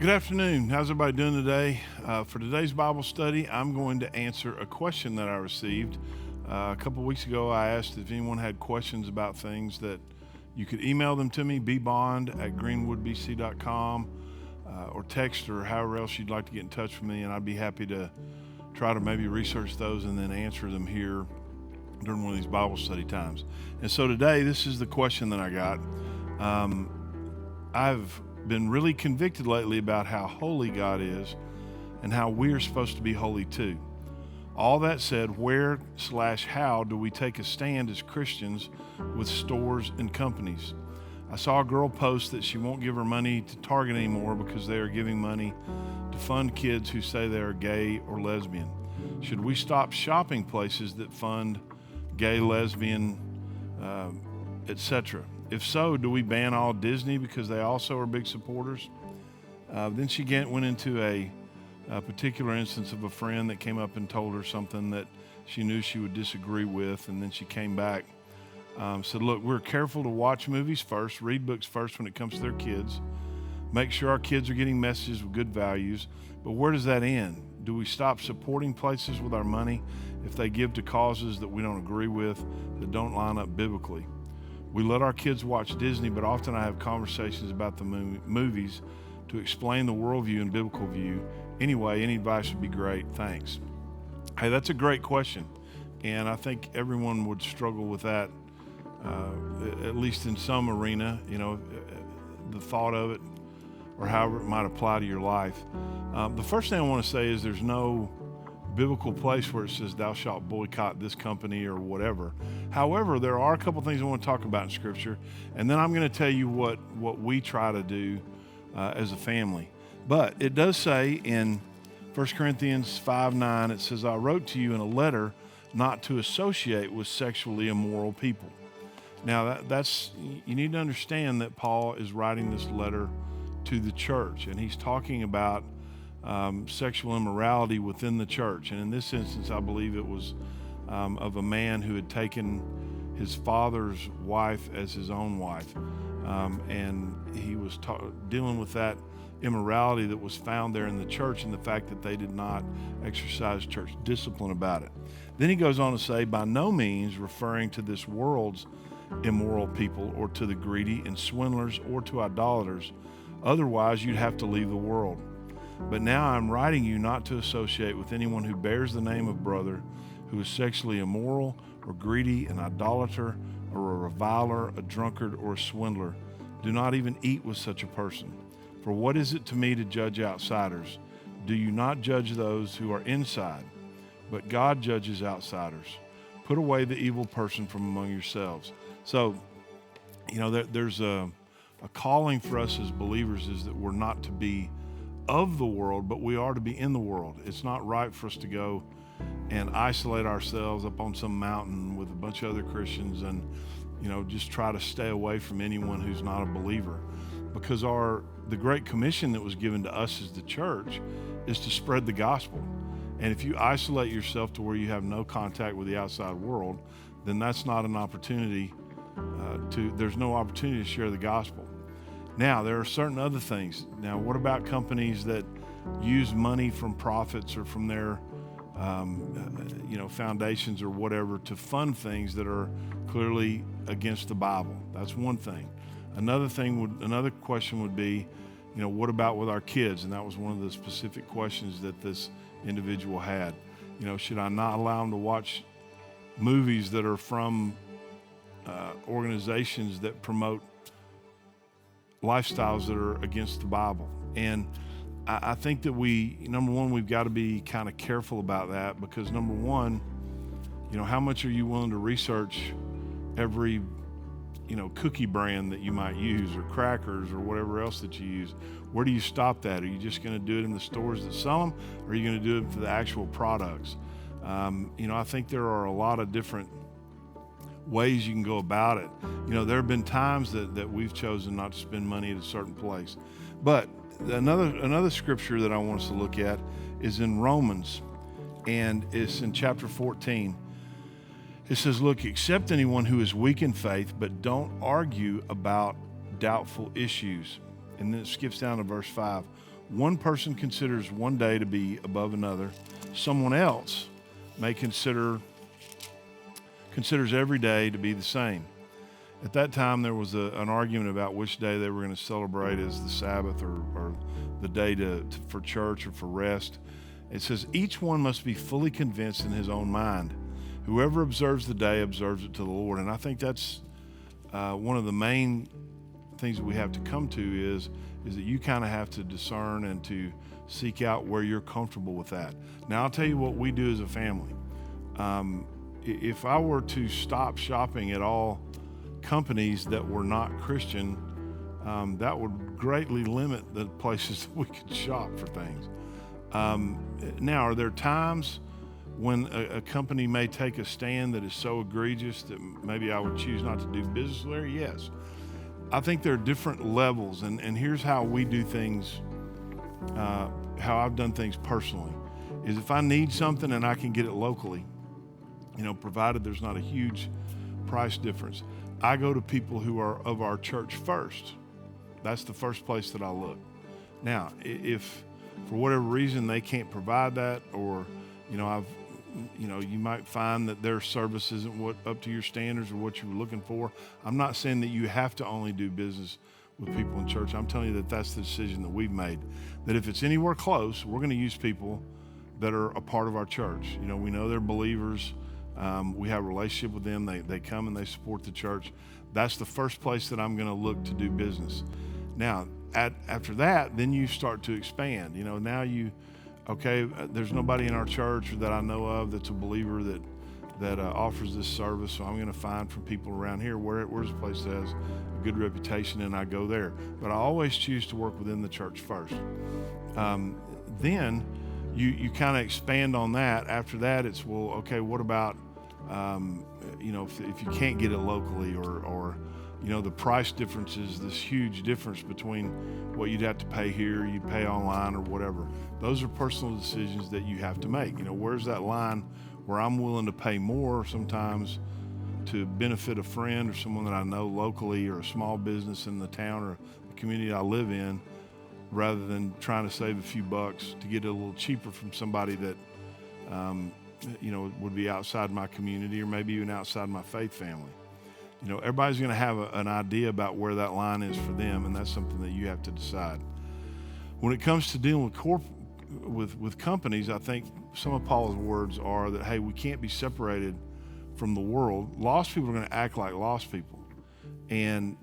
Good afternoon. How's everybody doing today? For today's Bible study, I'm going to answer a question that I received. A couple of weeks ago, I asked if anyone had questions about things that you could email them to me, bbond@greenwoodbc.com, or text or however else you'd like to get in touch with me, and I'd be happy to try to maybe research those and then answer them here during one of these Bible study times. And so today, this is the question that I got. I've been really convicted lately about how holy God is and how we are supposed to be holy too. All that said, where/how do we take a stand as Christians with stores and companies? I saw a girl post that she won't give her money to Target anymore because they are giving money to fund kids who say they are gay or lesbian. Should we stop shopping places that fund gay, lesbian, etc.? If so, do we ban all Disney because they also are big supporters? Then she went into a particular instance of a friend that came up and told her something that she knew she would disagree with, and then she came back, said, look, we're careful to watch movies first, read books first when it comes to their kids, make sure our kids are getting messages with good values, but where does that end? Do we stop supporting places with our money if they give to causes that we don't agree with, that don't line up biblically? We let our kids watch Disney, but often I have conversations about the movies to explain the worldview and biblical view. Anyway, any advice would be great. Thanks. Hey, that's a great question. And I think everyone would struggle with that, at least in some arena, the thought of it or however it might apply to your life. The first thing I want to say is there's no biblical place where it says thou shalt boycott this company or whatever. However, there are a couple things I want to talk about in Scripture, and then I'm going to tell you what we try to do as a family. But it does say in 1 Corinthians 5:9, it says, I wrote to you in a letter not to associate with sexually immoral people. Now, that's you need to understand that Paul is writing this letter to the church, and he's talking about sexual immorality within the church. And in this instance, I believe it was of a man who had taken his father's wife as his own wife. And he was dealing with that immorality that was found there in the church and the fact that they did not exercise church discipline about it. Then he goes on to say, by no means referring to this world's immoral people or to the greedy and swindlers or to idolaters. Otherwise, you'd have to leave the world. But now I'm writing you not to associate with anyone who bears the name of brother, who is sexually immoral or greedy, an idolater or a reviler, a drunkard or a swindler. Do not even eat with such a person. For what is it to me to judge outsiders? Do you not judge those who are inside? But God judges outsiders. Put away the evil person from among yourselves. So, there's a calling for us as believers is that we're not to be of the world, but we are to be in the world. It's not right for us to go and isolate ourselves up on some mountain with a bunch of other Christians and, just try to stay away from anyone who's not a believer. Because the Great Commission that was given to us as the church is to spread the gospel. And if you isolate yourself to where you have no contact with the outside world, then that's not an opportunity there's no opportunity to share the gospel. Now, there are certain other things. Now, what about companies that use money from profits or from their, foundations or whatever to fund things that are clearly against the Bible? That's one thing. Another question would be, what about with our kids? And that was one of the specific questions that this individual had. Should I not allow them to watch movies that are from organizations that promote lifestyles that are against the Bible? And I think that number one, we've got to be kind of careful about that, because number one, how much are you willing to research every, cookie brand that you might use, or crackers, or whatever else that you use? Where do you stop that? Are you just going to do it in the stores that sell them, or are you going to do it for the actual products? I think there are a lot of different ways you can go about it. There have been times that we've chosen not to spend money at a certain place. But another scripture that I want us to look at is in Romans, and it's in chapter 14. It says, look, accept anyone who is weak in faith, but don't argue about doubtful issues. And then it skips down to verse 5. One person considers one day to be above another. Someone else may considers every day to be the same. At that time, there was an argument about which day they were going to celebrate as the Sabbath or the day for church or for rest. It says, each one must be fully convinced in his own mind. Whoever observes the day observes it to the Lord. And I think that's one of the main things that we have to come to is that you kind of have to discern and to seek out where you're comfortable with that. Now, I'll tell you what we do as a family. If I were to stop shopping at all companies that were not Christian, that would greatly limit the places that we could shop for things. Now, are there times when a company may take a stand that is so egregious that maybe I would choose not to do business there? Yes. I think there are different levels, and here's how we do things, how I've done things personally, is if I need something and I can get it locally, provided there's not a huge price difference, I go to people who are of our church first. That's the first place that I look. Now, if for whatever reason they can't provide that, or you might find that their service isn't up to your standards or what you were looking for. I'm not saying that you have to only do business with people in church. I'm telling you that that's the decision that we've made. That if it's anywhere close, we're going to use people that are a part of our church. We know they're believers. We have a relationship with them. They come and they support the church. That's the first place that I'm going to look to do business. Now, after that, then you start to expand. Now there's nobody in our church that I know of that's a believer that offers this service, so I'm going to find from people around here where's a place that has a good reputation, and I go there. But I always choose to work within the church first. Then you kind of expand on that. After that, it's, what about, if you can't get it locally or the price difference is this huge difference between what you'd have to pay here, you pay online or whatever. Those are personal decisions that you have to make. Where's that line where I'm willing to pay more sometimes to benefit a friend or someone that I know locally or a small business in the town or the community I live in, rather than trying to save a few bucks to get it a little cheaper from somebody that, would be outside my community or maybe even outside my faith family. Everybody's going to have an idea about where that line is for them, and that's something that you have to decide. When it comes to dealing with companies, I think some of Paul's words are that, hey, we can't be separated from the world. Lost people are going to act like lost people. And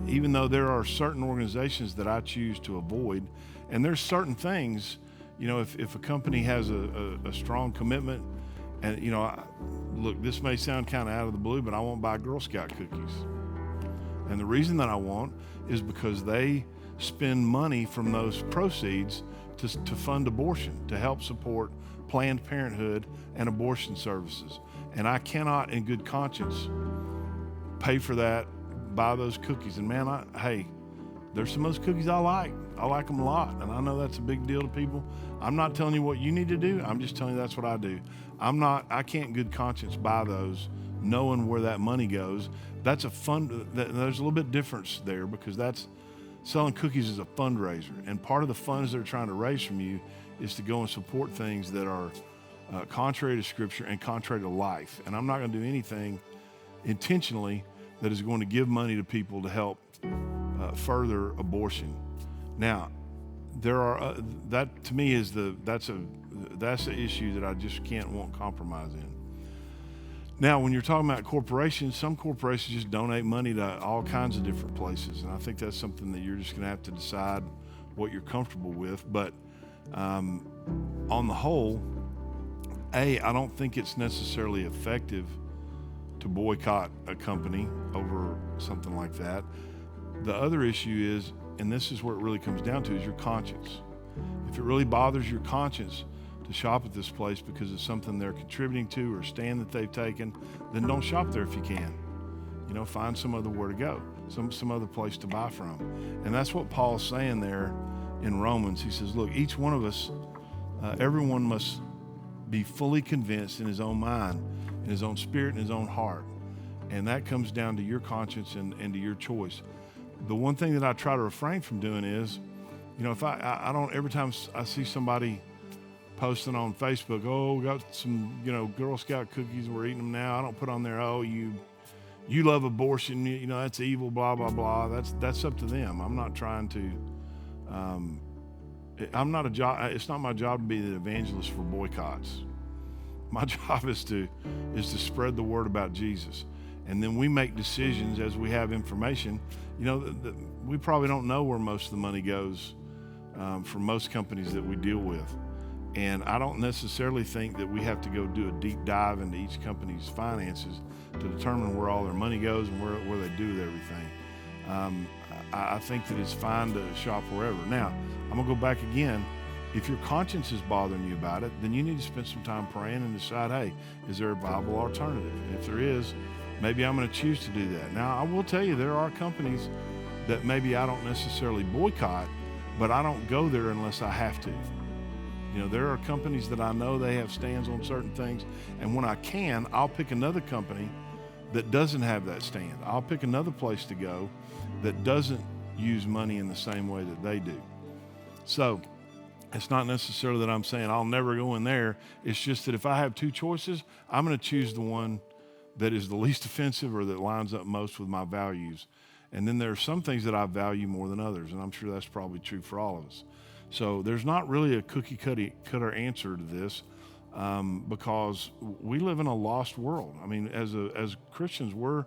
even though there are certain organizations that I choose to avoid, and there's certain things, if a company has a strong commitment, and, look, this may sound kind of out of the blue, but I won't buy Girl Scout cookies. And the reason that I won't is because they spend money from those proceeds to fund abortion, to help support Planned Parenthood and abortion services. And I cannot, in good conscience, pay for that, buy those cookies. And man, there's some of those cookies I like. I like them a lot, and I know that's a big deal to people. I'm not telling you what you need to do. I'm just telling you that's what I do. I can't in good conscience buy those knowing where that money goes. That's there's a little bit difference there, because that's selling cookies is a fundraiser. And part of the funds they're trying to raise from you is to go and support things that are contrary to Scripture and contrary to life. And I'm not going to do anything intentionally that is going to give money to people to help further abortion. Now, there are that to me is that's the issue that I just won't compromise in. Now, when you're talking about corporations, some corporations just donate money to all kinds of different places, and I think that's something that you're just going to have to decide what you're comfortable with. But on the whole, I don't think it's necessarily effective to boycott a company over something like that. The other issue is, and this is where it really comes down to, is your conscience. If it really bothers your conscience to shop at this place because it's something they're contributing to or a stand that they've taken, then don't shop there if you can. Find some other where to go, some other place to buy from. And that's what Paul's saying there in Romans. He says, look, each one of us, everyone must be fully convinced in his own mind, in his own spirit, in his own heart. And that comes down to your conscience and to your choice. The one thing that I try to refrain from doing is If I don't, every time I see somebody posting on Facebook, oh, we got some, Girl Scout cookies, we're eating them now. I don't put on there, oh, you love abortion, that's evil, blah, blah, blah. That's up to them. I'm not trying to, I'm not a job, it's not my job to be the evangelist for boycotts. My job is to spread the word about Jesus. And then we make decisions as we have information. We probably don't know where most of the money goes for most companies that we deal with. And I don't necessarily think that we have to go do a deep dive into each company's finances to determine where all their money goes and where they do with everything. I think that it's fine to shop wherever. Now, I'm gonna go back again. If your conscience is bothering you about it, then you need to spend some time praying and decide, hey, is there a viable alternative? And if there is, maybe I'm gonna choose to do that. Now, I will tell you, there are companies that maybe I don't necessarily boycott, but I don't go there unless I have to. There are companies that I know they have stands on certain things, and when I can, I'll pick another company that doesn't have that stand. I'll pick another place to go that doesn't use money in the same way that they do. So it's not necessarily that I'm saying I'll never go in there. It's just that if I have two choices, I'm going to choose the one that is the least offensive or that lines up most with my values. And then there are some things that I value more than others, and I'm sure that's probably true for all of us. So there's not really a cookie cutter answer to this because we live in a lost world. I mean, as Christians, we're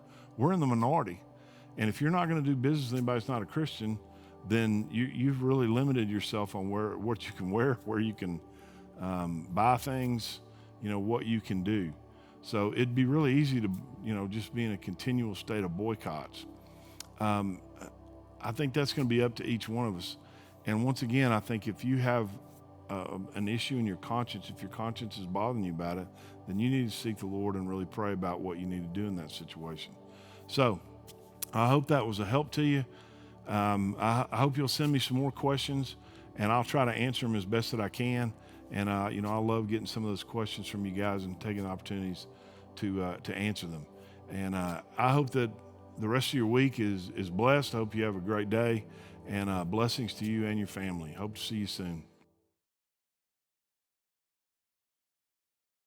in the minority. And if you're not going to do business with anybody that's not a Christian, then you've really limited yourself on what you can wear, where you can buy things, what you can do. So it'd be really easy to, just be in a continual state of boycotts. I think that's going to be up to each one of us. And once again, I think if you have an issue in your conscience, if your conscience is bothering you about it, then you need to seek the Lord and really pray about what you need to do in that situation. So I hope that was a help to you. I hope you'll send me some more questions, and I'll try to answer them as best that I can. And I love getting some of those questions from you guys and taking the opportunities to answer them. And I hope that the rest of your week is blessed. I hope you have a great day, and blessings to you and your family. Hope to see you soon.